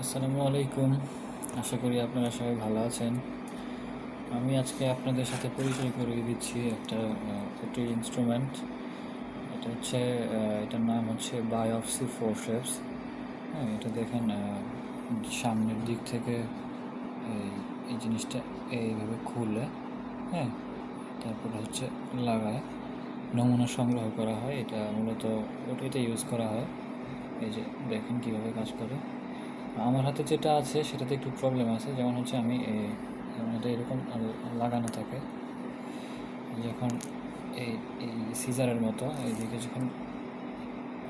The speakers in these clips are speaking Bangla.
আসসালামু আলাইকুম। আশা করি আপনারা সবাই ভালো আছেন। আমি আজকে আপনাদের সাথে পরিচয় করিয়ে দিচ্ছি একটা ইনস্ট্রুমেন্ট। এটার নাম হচ্ছে বায়োপসি ফোরসেপস। হ্যাঁ, এটা দেখেন, সামনের দিক থেকে এই জিনিসটা এইভাবে খুলে, হ্যাঁ, তারপরে হচ্ছে লাগায় নমুনা সংগ্রহ করা হয়। এটা মূলত ওটাতে ইউজ করা হয়। এই যে দেখেন কীভাবে কাজ করে। আমার হাতে যেটা আছে সেটাতে একটু প্রবলেম আছে, যেমন হচ্ছে যেমন এটা এরকম লাগানো থাকে। যখন এই এই সিজারের মতো এইদিকে যখন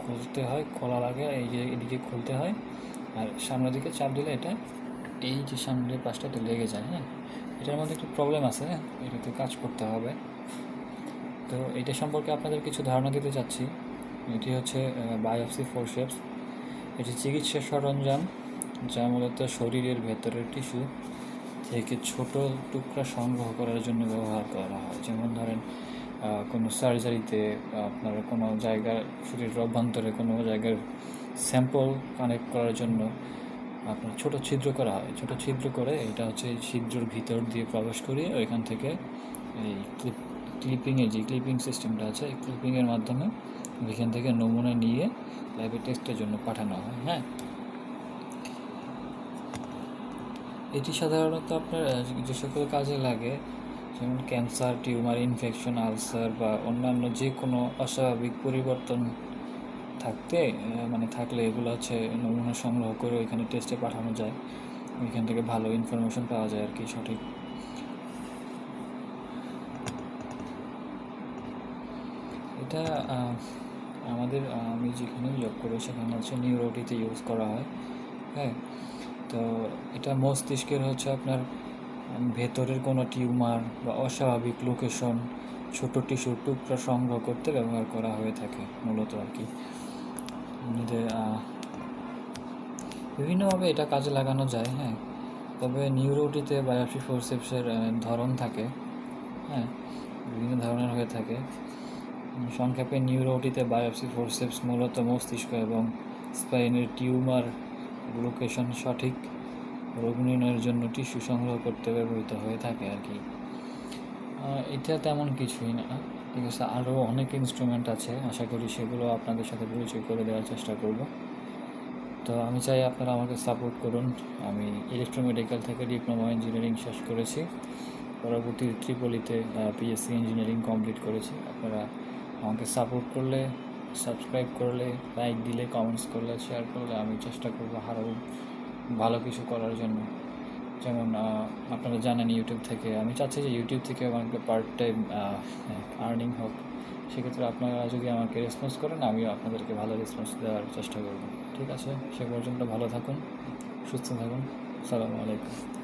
খুলতে হয়, খোলা লাগে, এই যে এদিকে খুলতে হয়, আর সামনের দিকে চাপ দিলে এটা এই যে সামনের পাশটা এটা লেগে যায়। হ্যাঁ, এটার মধ্যে একটু প্রবলেম আছে, এটাতে কাজ করতে হবে। তো এটা সম্পর্কে আপনাদের কিছু ধারণা দিতে চাচ্ছি। এটি হচ্ছে বায়োপসি ফোরসেপস। এটি চিকিৎসা সরঞ্জাম যা মূলত শরীরের ভেতরের টিস্যু থেকে ছোট টুকরা সংগ্রহ করার জন্য ব্যবহার করা হয়। যেমন ধরেন, কোনো সার্জারিতে আপনার কোনো জায়গার শরীরের অভ্যন্তরে কোনো জায়গার স্যাম্পল কানেক্ট করার জন্য আপনার ছোট ছিদ্র করা হয়। ছোট ছিদ্র করে এটা হচ্ছে এই ছিদ্রর ভিতর দিয়ে প্রবেশ করিয়ে ওইখান থেকে এই ক্লিপিং সিস্টেমটা আছে, এই ক্লিপিংয়ের মাধ্যমে ওইখান থেকে নমুনা নিয়ে ল্যাবে টেস্টের জন্য পাঠানো হয়। হ্যাঁ, এটি সাধারণত আপনার যে সকল কাজে লাগে, যেমন ক্যান্সার, টিউমার, ইনফেকশন, আলসার বা অন্যান্য যে কোনো অস্বাভাবিক পরিবর্তন থাকলে এগুলো হচ্ছে নমুনা সংগ্রহ করে ওইখানে টেস্টে পাঠানো যায়। ওইখান থেকে ভালো ইনফরমেশন পাওয়া যায় আর কি, সঠিক। এটা আমি যেখানে জব করি সেখানে হচ্ছে নিউরোটিতে ইউজ করা হয়। হ্যাঁ, তো এটা মস্তিষ্কের হচ্ছে আপনার ভেতরের কোনো টিউমার বা অস্বাভাবিক লোকেশন, ছোট টিস্যুর টুকরা সংগ্রহ করতে ব্যবহার করা হয়ে থাকে মূলত আর কি। বিভিন্নভাবে এটা কাজে লাগানো যায়। হ্যাঁ, তবে নিউরোটিতে বায়োপসি ফোরসেপসের ধরন থাকে। হ্যাঁ, বিভিন্ন ধরনের হয়ে থাকে। সংক্ষেপে নিউরোটিতে বায়োপসি ফোরসেপস মূলত মস্তিষ্ক এবং স্পাইনের টিউমার লোকেশন সঠিক রোগ নির্ণয়ের জন্য টিস্যু সংগ্রহ করতে ব্যবহৃত হয়ে থাকে আর কি। এটা তেমন কিছুই না, ঠিক আছে। আরও অনেক ইনস্ট্রুমেন্ট আছে, আশা করি সেগুলো আপনাদের সাথে পরিচয় করে দেওয়ার চেষ্টা করব। তো আমি চাই আপনারা আমাকে সাপোর্ট করুন। আমি ইলেকট্রোমেডিক্যাল থেকে ডিপ্লোমা ইঞ্জিনিয়ারিং শেষ করেছি। পরবর্তী ত্রিপলিতে পিএসসি ইঞ্জিনিয়ারিং কমপ্লিট করেছি। আপনারা আমাকে সাপোর্ট করলে, সাবস্ক্রাইব করলে, লাইক দিলে, কমেন্টস করলে, শেয়ার করলে আমি চেষ্টা করবো আরও ভালো কিছু করার জন্য। যেমন আপনারা জানেন, ইউটিউব থেকে আমি চাচ্ছি যে ইউটিউব থেকে আমাকে পার্ট টাইম আর্নিং হোক। সেক্ষেত্রে আপনারা যদি আমাকে রেসপন্স করেন, আমিও আপনাদেরকে ভালো রেসপন্স দেওয়ার চেষ্টা করব। ঠিক আছে, সে পর্যন্ত ভালো থাকুন, সুস্থ থাকুন। আসসালামু আলাইকুম।